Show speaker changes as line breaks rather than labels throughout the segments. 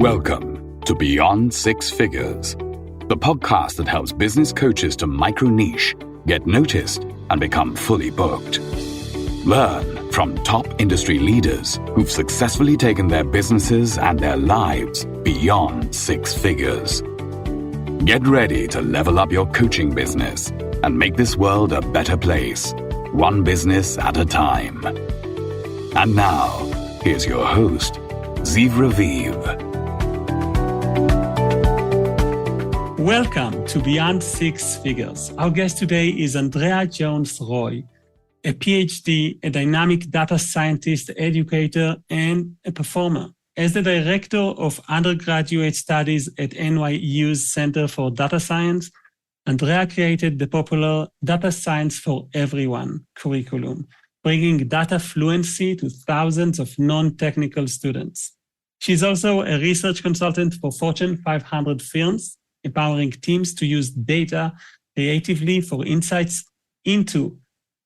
Welcome to Beyond Six Figures, the podcast that helps business coaches to micro-niche, get noticed, and become fully booked. Learn from top industry leaders who've successfully taken their businesses and their lives beyond six figures. Get ready to level up your coaching business and make this world a better place, one business at a time. And now, here's your host, Ziv Raviv.
Welcome to Beyond Six Figures. Our guest today is Andrea Jones-Rooy, a PhD, a dynamic data scientist, educator, and a performer. As the director of undergraduate studies at NYU's Center for Data Science, Andrea created the popular Data Science for Everyone curriculum, bringing data fluency to thousands of non-technical students. She's also a research consultant for Fortune 500 firms, empowering teams to use data creatively for insights into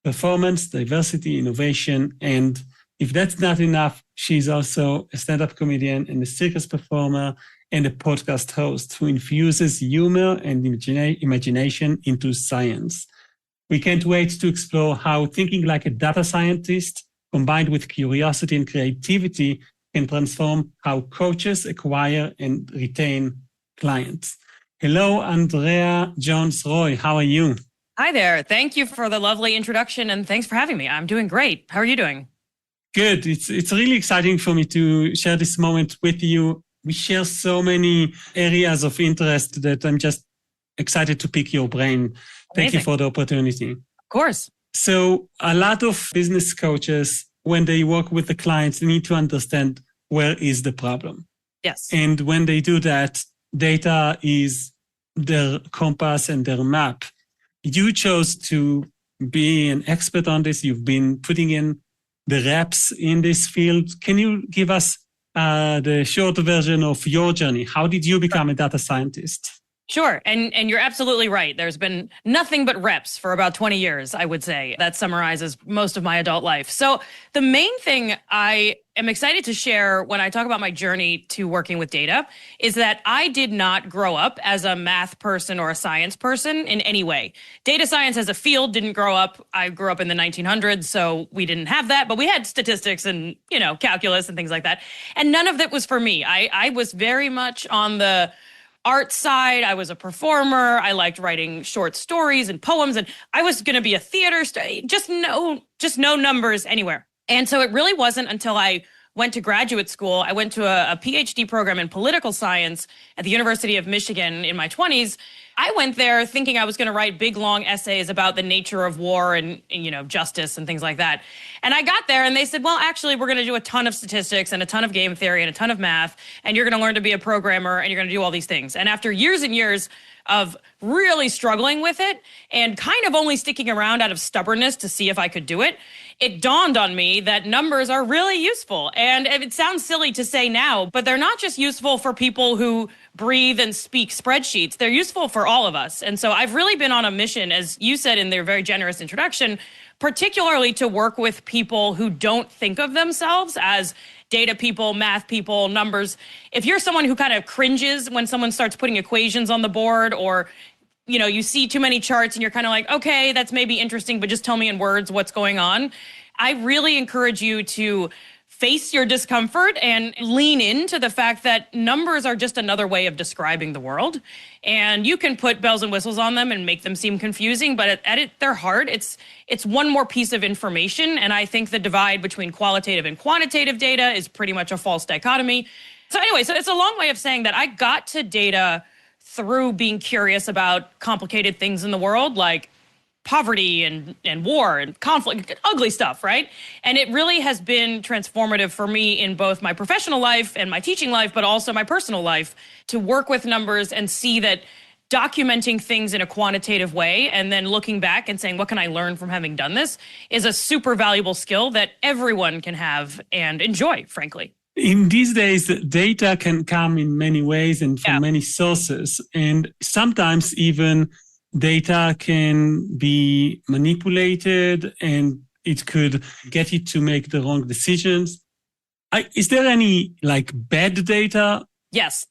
performance, diversity, innovation, and if that's not enough, she's also a stand-up comedian and a circus performer and a podcast host who infuses humor and imagination into science. We can't wait to explore how thinking like a data scientist combined with curiosity and creativity can transform how coaches acquire and retain clients. Hello, Andrea Jones-Rooy. How are you?
Hi there. Thank you for the lovely introduction and thanks for having me. I'm doing great. How are you doing?
Good. It's really exciting for me to share this moment with you. We share so many areas of interest that I'm just excited to pick your brain. Thank you for the opportunity.
Of course.
So a lot of business coaches, when they work with the clients, they need to understand where is the problem.
Yes.
And when they do that, data is their compass and their map. You chose to be an expert on this. You've been putting in the reps in this field. Can you give us the short version of your journey? How did you become a data scientist?
Sure. And you're absolutely right. There's been nothing but reps for about 20 years, I would say. That summarizes most of my adult life. So the main thing I am excited to share when I talk about my journey to working with data is that I did not grow up as a math person or a science person in any way. Data science as a field didn't grow up. I grew up in the 1900s, so we didn't have that, but we had statistics and, calculus and things like that. And none of that was for me. I was very much on the art side. I was a performer. I liked writing short stories and poems, and I was going to be a theater star. Just no numbers anywhere. And so it really wasn't until I went to graduate school. I went to a PhD program in political science at the University of Michigan in my 20s. I went there thinking I was going to write big, long essays about the nature of war and justice and things like that. And I got there and they said, well, actually, we're going to do a ton of statistics and a ton of game theory and a ton of math, and you're going to learn to be a programmer and you're going to do all these things. And after years and years of really struggling with it and kind of only sticking around out of stubbornness to see if I could do it, it dawned on me that numbers are really useful. And it sounds silly to say now, but they're not just useful for people who breathe and speak spreadsheets. They're useful for all of us. And so I've really been on a mission, as you said in their very generous introduction, particularly to work with people who don't think of themselves as data people, math people, numbers. If you're someone who kind of cringes when someone starts putting equations on the board, or you see too many charts and you're kind of like, okay, that's maybe interesting, but just tell me in words what's going on. I really encourage you to face your discomfort and lean into the fact that numbers are just another way of describing the world. And you can put bells and whistles on them and make them seem confusing, but at their heart, it's one more piece of information. And I think the divide between qualitative and quantitative data is pretty much a false dichotomy. So anyway, so it's a long way of saying that I got to data through being curious about complicated things in the world, like poverty and war and conflict, ugly stuff, right? And it really has been transformative for me in both my professional life and my teaching life, but also my personal life, to work with numbers and see that documenting things in a quantitative way and then looking back and saying, what can I learn from having done this, is a super valuable skill that everyone can have and enjoy, frankly.
In these days, data can come in many ways and from many sources. And sometimes even data can be manipulated and it could get you to make the wrong decisions. Is there any bad data
Yes,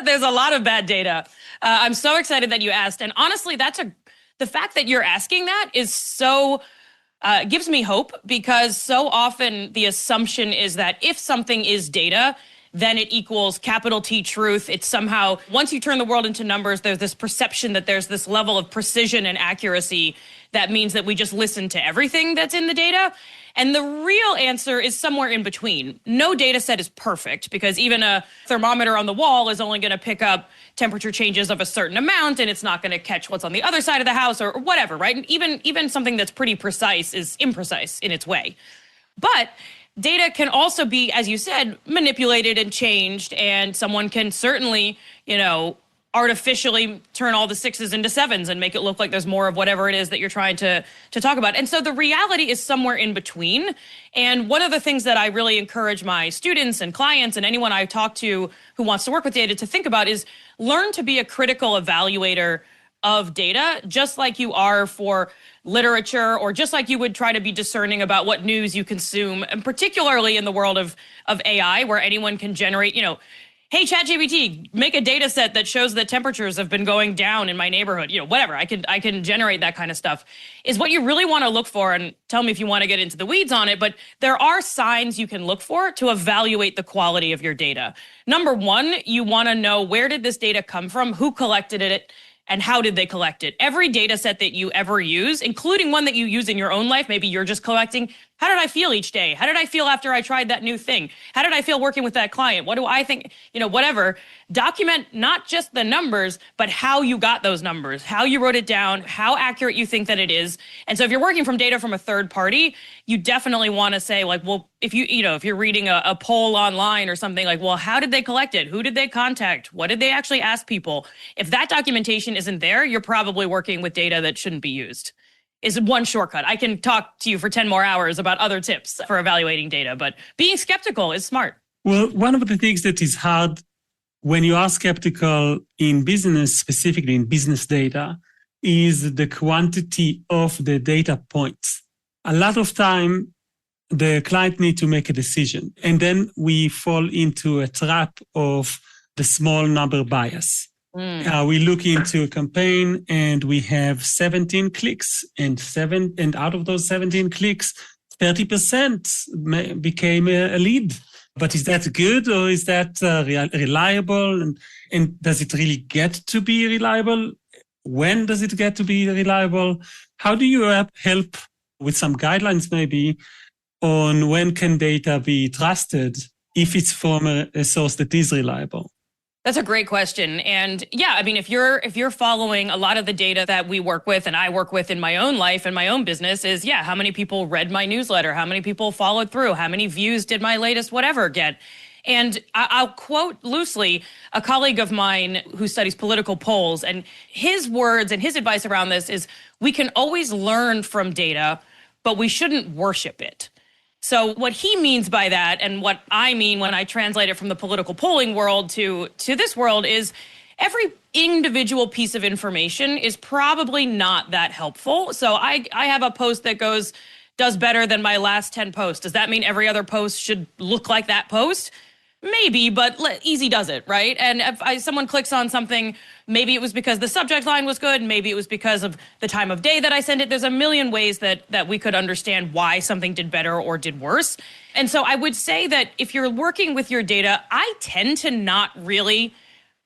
there's a lot of bad data. I'm so excited that you asked. And honestly, the fact that you're asking that is so gives me hope, because so often the assumption is that if something is data, then it equals capital T truth. It's somehow, once you turn the world into numbers, there's this perception that there's this level of precision and accuracy that means that we just listen to everything that's in the data. And the real answer is somewhere in between. No data set is perfect, because even a thermometer on the wall is only going to pick up temperature changes of a certain amount, and it's not going to catch what's on the other side of the house or whatever, right? And even something that's pretty precise is imprecise in its way. But data can also be, as you said, manipulated and changed, and someone can certainly, artificially turn all the 6s into 7s and make it look like there's more of whatever it is that you're trying to talk about. And so the reality is somewhere in between. And one of the things that I really encourage my students and clients and anyone I talk to who wants to work with data to think about is learn to be a critical evaluator of data, just like you are for literature, or just like you would try to be discerning about what news you consume, and particularly in the world of AI, where anyone can generate, hey, ChatGPT, make a data set that shows that temperatures have been going down in my neighborhood, whatever. I can generate that kind of stuff, is what you really want to look for. And tell me if you want to get into the weeds on it, but there are signs you can look for to evaluate the quality of your data. Number one, you want to know, where did this data come from? Who collected it? And how did they collect it? Every data set that you ever use, including one that you use in your own life, maybe you're just collecting, how did I feel each day? How did I feel after I tried that new thing? How did I feel working with that client? What do I think? Whatever. Document not just the numbers, but how you got those numbers, how you wrote it down, how accurate you think that it is. And so if you're working from data from a third party, you definitely want to say, like, well, if you're reading a poll online or something, like, well, how did they collect it? Who did they contact? What did they actually ask people? If that documentation isn't there, you're probably working with data that shouldn't be used. Is one shortcut. I can talk to you for 10 more hours about other tips for evaluating data, but being skeptical is smart.
Well, one of the things that is hard when you are skeptical in business, specifically in business data, is the quantity of the data points. A lot of time, the client need to make a decision, and then we fall into a trap of the small number bias. We look into a campaign and we have 17 clicks, and out of those 17 clicks, 30% became a lead. But is that good, or is that reliable? And does it really get to be reliable? When does it get to be reliable? How do you help with some guidelines maybe on when can data be trusted if it's from a source that is reliable?
That's a great question. And yeah, I mean, if you're following a lot of the data that we work with and I work with in my own life and my own business is, how many people read my newsletter? How many people followed through? How many views did my latest whatever get? And I'll quote loosely a colleague of mine who studies political polls, and his words and his advice around this is, we can always learn from data, but we shouldn't worship it. So what he means by that, and what I mean when I translate it from the political polling world to this world, is every individual piece of information is probably not that helpful. So I have a post that does better than my last 10 posts. Does that mean every other post should look like that post? Maybe, but easy does it, right? And if someone clicks on something, maybe it was because the subject line was good. Maybe it was because of the time of day that I sent it. There's a million ways that we could understand why something did better or did worse. And so I would say that if you're working with your data, I tend to not really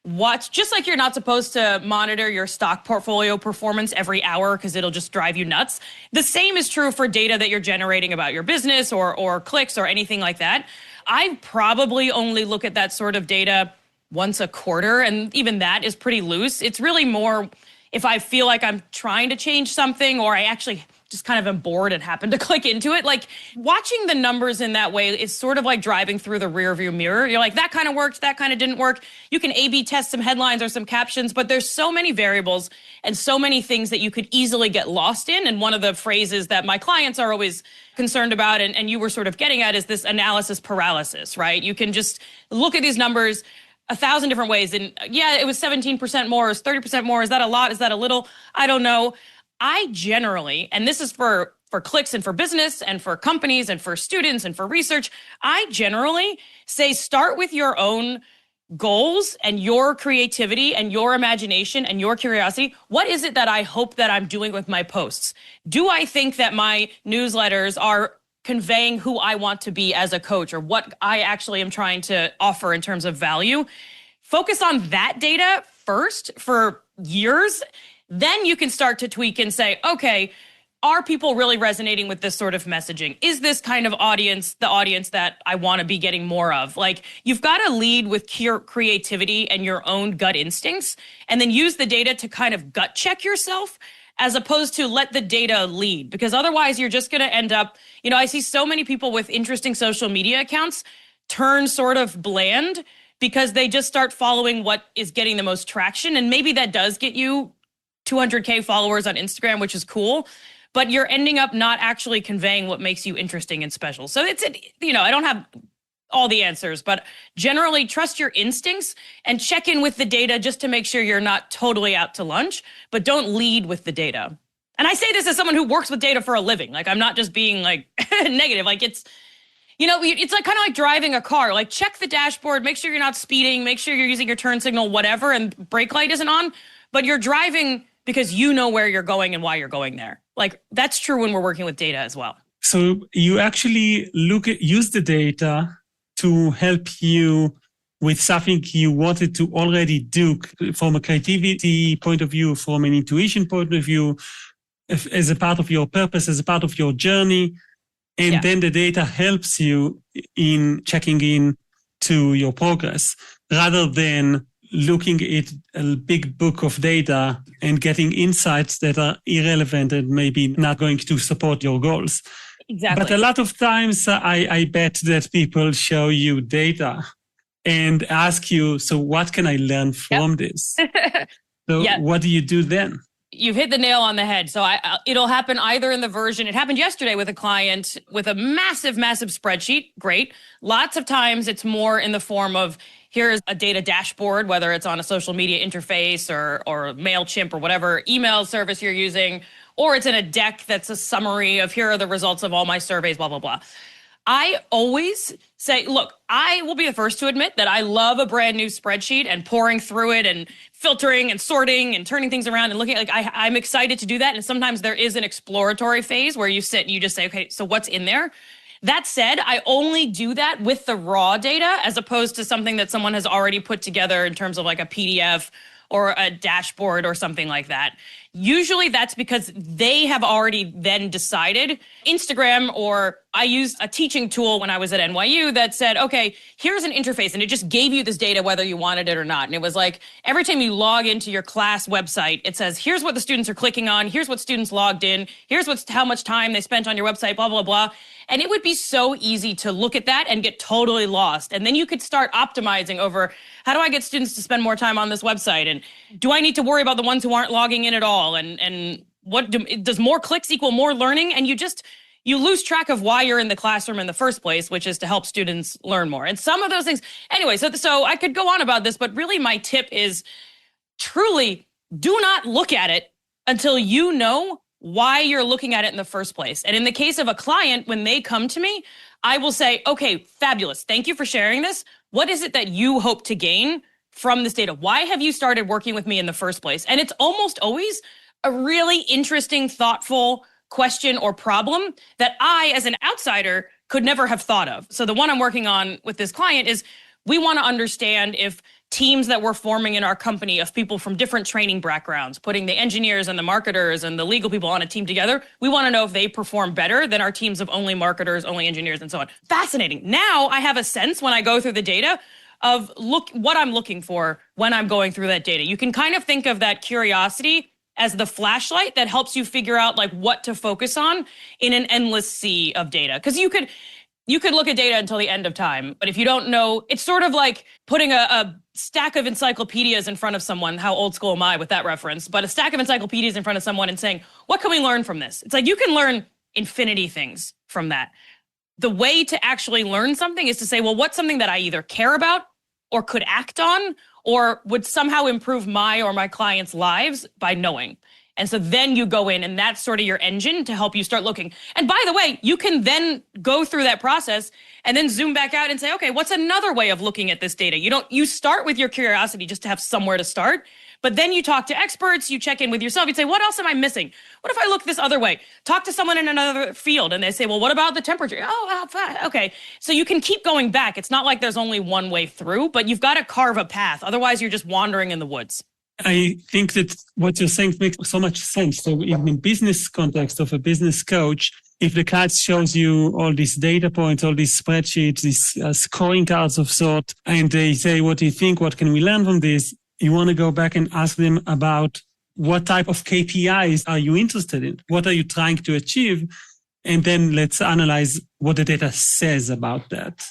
watch, just like you're not supposed to monitor your stock portfolio performance every hour because it'll just drive you nuts. The same is true for data that you're generating about your business or clicks or anything like that. I probably only look at that sort of data once a quarter, and even that is pretty loose. It's really more if I feel like I'm trying to change something, or I actually just kind of am bored and happen to click into it. Like, watching the numbers in that way is sort of like driving through the rearview mirror. You're like, that kind of worked, that kind of didn't work. You can A/B test some headlines or some captions, but there's so many variables and so many things that you could easily get lost in. And one of the phrases that my clients are always concerned about, and you were sort of getting at, is this analysis paralysis, right? You can just look at these numbers 1,000 different ways. And yeah, it was 17% more, is 30% more. Is that a lot? Is that a little? I don't know. I generally, and this is for clicks and for business and for companies and for students and for research, I generally say start with your own goals and your creativity and your imagination and your curiosity. What is it that I hope that I'm doing with my posts? Do I think that my newsletters are conveying who I want to be as a coach or what I actually am trying to offer in terms of value? Focus on that data first for years. Then you can start to tweak and say, okay, are people really resonating with this sort of messaging? Is this kind of audience the audience that I want to be getting more of? Like, you've got to lead with creativity and your own gut instincts, and then use the data to kind of gut check yourself as opposed to let the data lead. Because otherwise you're just going to end up, I see so many people with interesting social media accounts turn sort of bland because they just start following what is getting the most traction. And maybe that does get you 200K followers on Instagram, which is cool, but you're ending up not actually conveying what makes you interesting and special. So I don't have all the answers, but generally trust your instincts and check in with the data just to make sure you're not totally out to lunch, but don't lead with the data. And I say this as someone who works with data for a living. Like, I'm not just being like negative. Like, it's like kind of like driving a car. Like, check the dashboard, make sure you're not speeding, make sure you're using your turn signal, whatever, and brake light isn't on, but you're driving because you know where you're going and why you're going there. Like, that's true when we're working with data as well.
So you actually use the data to help you with something you wanted to already do from a creativity point of view, from an intuition point of view, as a part of your purpose, as a part of your journey. And then the data helps you in checking in to your progress rather than looking at a big book of data and getting insights that are irrelevant and maybe not going to support your goals.
Exactly.
But a lot of times I bet that people show you data and ask you, so what can I learn from this? So what do you do then?
You've hit the nail on the head. So it'll happen either in the version. It happened yesterday with a client with a massive, massive spreadsheet. Great. Lots of times it's more in the form of, here's a data dashboard, whether it's on a social media interface or MailChimp or whatever email service you're using, or it's in a deck that's a summary of, here are the results of all my surveys, blah, blah, blah. I always say, look, I will be the first to admit that I love a brand new spreadsheet and pouring through it and filtering and sorting and turning things around and looking at, like, I'm excited to do that. And sometimes there is an exploratory phase where you sit and you just say, okay, so what's in there? That said, I only do that with the raw data as opposed to something that someone has already put together in terms of like a PDF or a dashboard or something like that. Usually that's because they have already then decided. Instagram, or I used a teaching tool when I was at NYU that said, okay, here's an interface, and it just gave you this data whether you wanted it or not. And it was like, every time you log into your class website, it says, here's what the students are clicking on, here's what students logged in, here's how much time they spent on your website, blah, blah, blah. And it would be so easy to look at that and get totally lost. And then you could start optimizing over, how do I get students to spend more time on this website? And do I need to worry about the ones who aren't logging in at all? And does more clicks equal more learning? And you lose track of why you're in the classroom in the first place, which is to help students learn more. And some of those things, anyway, so I could go on about this, but really my tip is truly do not look at it until you know why you're looking at it in the first place. And in the case of a client, when they come to me, I will say, okay, fabulous. Thank you for sharing this. What is it that you hope to gain from this data? Why have you started working with me in the first place? And it's almost always a really interesting, thoughtful question or problem that I, as an outsider, could never have thought of. So the one I'm working on with this client is, we want to understand if teams that we're forming in our company of people from different training backgrounds, putting the engineers and the marketers and the legal people on a team together, we want to know if they perform better than our teams of only marketers, only engineers, and so on. Fascinating. Now I have a sense when I go through the data of what I'm looking for when I'm going through that data. You can kind of think of that curiosity as the flashlight that helps you figure out like what to focus on in an endless sea of data. Because you could look at data until the end of time, but if you don't know, it's sort of like putting a stack of encyclopedias in front of someone. How old school am I with that reference? But a stack of encyclopedias in front of someone and saying, what can we learn from this? It's like, you can learn infinity things from that. The way to actually learn something is to say, well, what's something that I either care about or could act on or would somehow improve my or my clients' lives by knowing? And so then you go in and that's sort of your engine to help you start looking. And by the way, you can then go through that process and then zoom back out and say, okay, what's another way of looking at this data? You start with your curiosity just to have somewhere to start, but then you talk to experts, you check in with yourself, you say, what else am I missing? What if I look this other way? Talk to someone in another field and they say, well, what about the temperature? Oh, well, okay. So you can keep going back. It's not like there's only one way through, but you've got to carve a path. Otherwise, you're just wandering in the woods.
I think that what you're saying makes so much sense. So in business context of a business coach, if the class shows you all these data points, all these spreadsheets, these scoring cards of sort, and they say, what do you think? What can we learn from this? You want to go back and ask them about what type of KPIs are you interested in? What are you trying to achieve? And then let's analyze what the data says about that.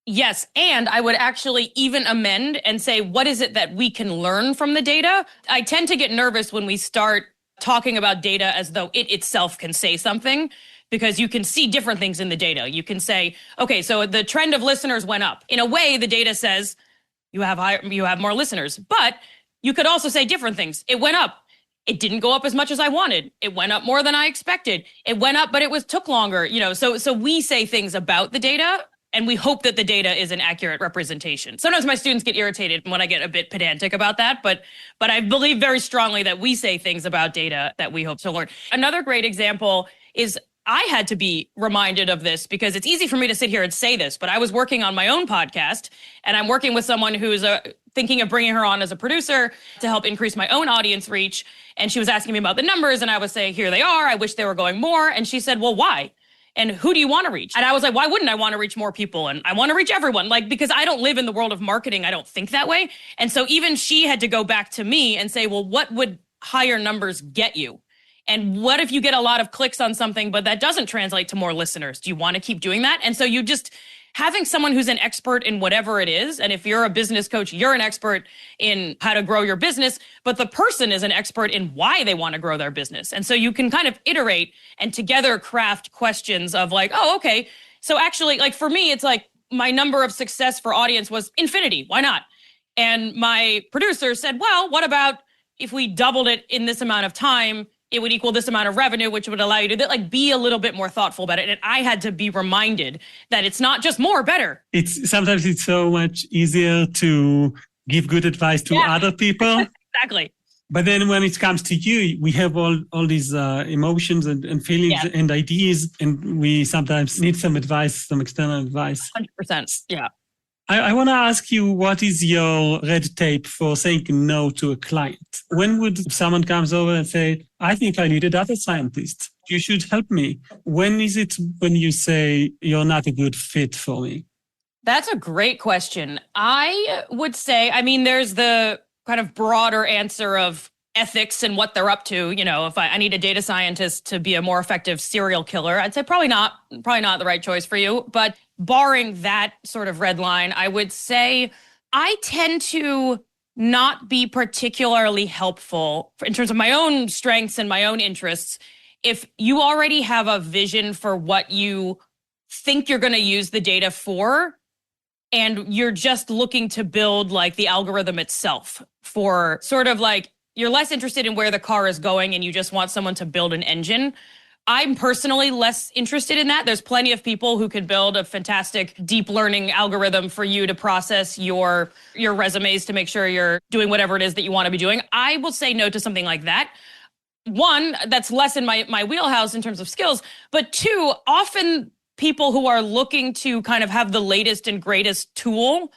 Yes. And I would actually even amend and say, what is it that we can learn from the data? I tend to get nervous when we start talking about data as though it itself can say something, because you can see different things in the data. You can say, okay, so the trend of listeners went up. In a way, the data says you have more listeners, but you could also say different things. It went up. It didn't go up as much as I wanted. It went up more than I expected. It went up, but took longer. So we say things about the data. And we hope that the data is an accurate representation. Sometimes my students get irritated when I get a bit pedantic about that, but I believe very strongly that we say things about data that we hope to learn. Another great example is I had to be reminded of this because it's easy for me to sit here and say this, but I was working on my own podcast and I'm working with someone who's thinking of bringing her on as a producer to help increase my own audience reach. And she was asking me about the numbers and I was saying, here they are. I wish they were going more. And she said, well, why? And who do you want to reach? And I was like, why wouldn't I want to reach more people? And I want to reach everyone, because I don't live in the world of marketing. I don't think that way. And so even she had to go back to me and say, well, what would higher numbers get you? And what if you get a lot of clicks on something, but that doesn't translate to more listeners? Do you want to keep doing that? And so you just having someone who's an expert in whatever it is. And if you're a business coach, you're an expert in how to grow your business, but the person is an expert in why they want to grow their business. And so you can kind of iterate and together craft questions of like, oh, okay. So actually, like for me, it's like my number of success for audience was infinity. Why not? And my producer said, well, what about if we doubled it in this amount of time? It would equal this amount of revenue, which would allow you to be a little bit more thoughtful about it. And I had to be reminded that it's not just more better.
Sometimes it's so much easier to give good advice to other people.
Exactly.
But then when it comes to you, we have all these emotions and feelings and ideas, and we sometimes need some advice, some external advice.
100%. Yeah.
I want to ask you, what is your red tape for saying no to a client? When would someone comes over and say, I think I need a data scientist. You should help me. When is it when you say you're not a good fit for me?
That's a great question. I would say, there's the kind of broader answer of ethics and what they're up to. If I need a data scientist to be a more effective serial killer, I'd say probably not the right choice for you. But barring that sort of red line, I would say I tend to not be particularly helpful in terms of my own strengths and my own interests. If you already have a vision for what you think you're going to use the data for, and you're just looking to build the algorithm itself for sort of you're less interested in where the car is going and you just want someone to build an engine. I'm personally less interested in that. There's plenty of people who could build a fantastic deep learning algorithm for you to process your resumes to make sure you're doing whatever it is that you want to be doing. I will say no to something like that. One, that's less in my wheelhouse in terms of skills. But two, often people who are looking to kind of have the latest and greatest tool,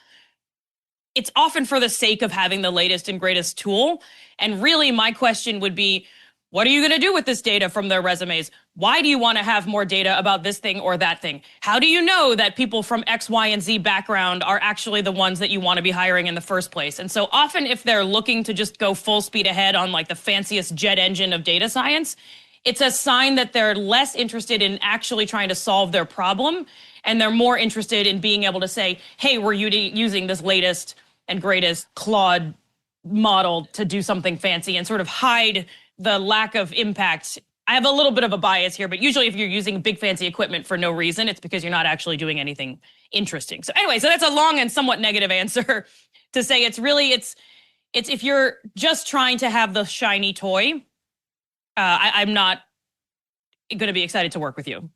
it's often for the sake of having the latest and greatest tool. And really, my question would be, what are you going to do with this data from their resumes? Why do you want to have more data about this thing or that thing? How do you know that people from X, Y, and Z background are actually the ones that you want to be hiring in the first place? And so often if they're looking to just go full speed ahead on the fanciest jet engine of data science, it's a sign that they're less interested in actually trying to solve their problem. And they're more interested in being able to say, hey, we're using this latest and greatest Claude model to do something fancy and sort of hide the lack of impact. I have a little bit of a bias here, but usually if you're using big fancy equipment for no reason, it's because you're not actually doing anything interesting. So anyway, so that's a long and somewhat negative answer to say it's if you're just trying to have the shiny toy, I'm not going to be excited to work with you.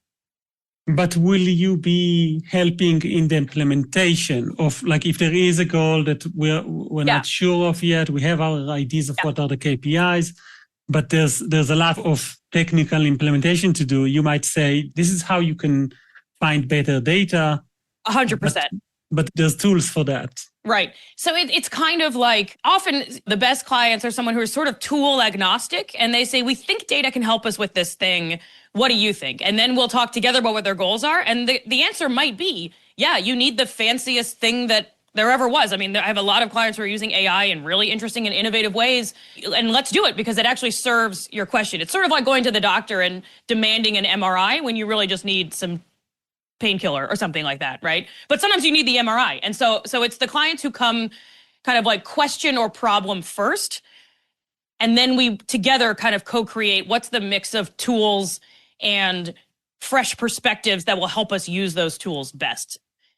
But will you be helping in the implementation of, like, if there is a goal that we're not sure of yet, we have our ideas of what are the KPIs, but there's a lot of technical implementation to do. You might say, this is how you can find better data.
100%.
But there's tools for that.
Right. So it's kind of like often the best clients are someone who is sort of tool agnostic, and they say, we think data can help us with this thing. What do you think? And then we'll talk together about what their goals are. And the answer might be, yeah, you need the fanciest thing that there ever was. I mean, I have a lot of clients who are using AI in really interesting and innovative ways. And let's do it because it actually serves your question. It's sort of like going to the doctor and demanding an MRI when you really just need some painkiller or something like that, right? But sometimes you need the MRI. And so it's the clients who come kind of like question or problem first. And then we together kind of co-create what's the mix of tools and fresh perspectives that will help us use those tools best.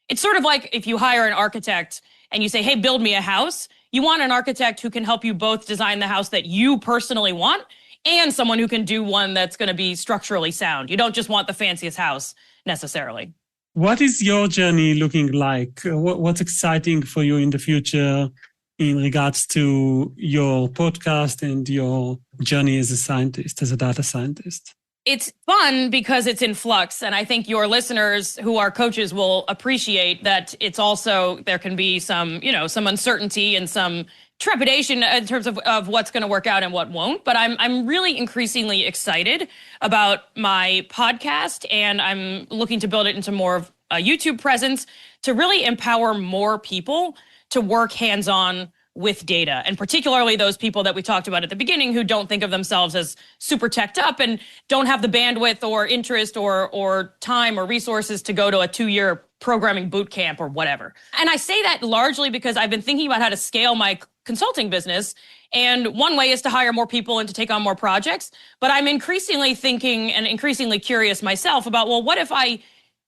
It's sort of like if you hire an architect and you say, hey, build me a house. You want an architect who can help you both design the house that you personally want and someone who can do one that's going to be structurally sound. You don't just want the fanciest house necessarily.
What is your journey looking like? What's exciting for you in the future in regards to your podcast and your journey as a scientist, as a data scientist?
It's fun because it's in flux. And I think your listeners who are coaches will appreciate that it's also, there can be some, some uncertainty and some trepidation in terms of what's going to work out and what won't. But I'm really increasingly excited about my podcast, and I'm looking to build it into more of a YouTube presence to really empower more people to work hands-on with data, and particularly those people that we talked about at the beginning who don't think of themselves as super teched up and don't have the bandwidth or interest or time or resources to go to a 2-year programming boot camp or whatever. And I say that largely because I've been thinking about how to scale my consulting business. And one way is to hire more people and to take on more projects. But I'm increasingly thinking and increasingly curious myself about, well, what if I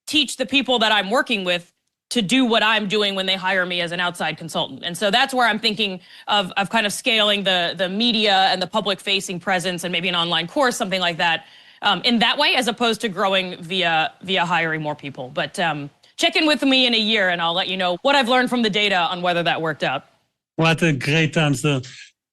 teach the people that I'm working with to do what I'm doing when they hire me as an outside consultant? And so that's where I'm thinking of kind of scaling the media and the public facing presence and maybe an online course, something like that, in that way, as opposed to growing via hiring more people. But check in with me in a year and I'll let you know what I've learned from the data on whether that worked out.
What a great answer.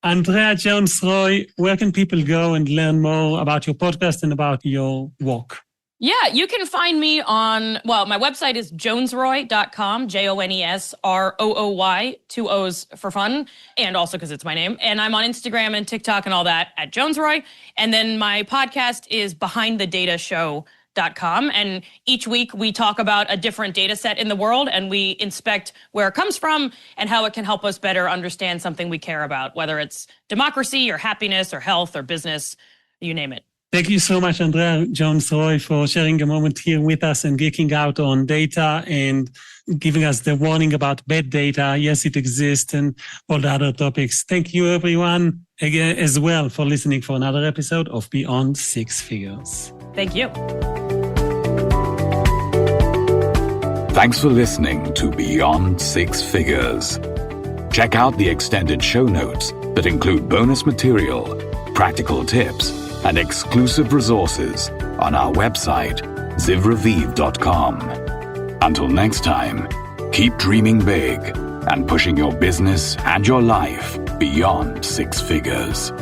Andrea Jones-Rooy, where can people go and learn more about your podcast and about your work?
Yeah, you can find me on, my website is jonesrooy.com, JONESROOY, 2 O's for fun, and also because it's my name. And I'm on Instagram and TikTok and all that at Jones-Rooy. And then my podcast is behindthedatashow.com. And each week we talk about a different data set in the world and we inspect where it comes from and how it can help us better understand something we care about, whether it's democracy or happiness or health or business, you name it.
Thank you so much, Andrea Jones-Rooy, for sharing a moment here with us and geeking out on data and giving us the warning about bad data. Yes, it exists, and all the other topics. Thank you, everyone, again as well, for listening for another episode of Beyond Six Figures.
Thank you.
Thanks for listening to Beyond Six Figures. Check out the extended show notes that include bonus material, practical tips, and exclusive resources on our website, zivraviv.com. Until next time, keep dreaming big and pushing your business and your life beyond six figures.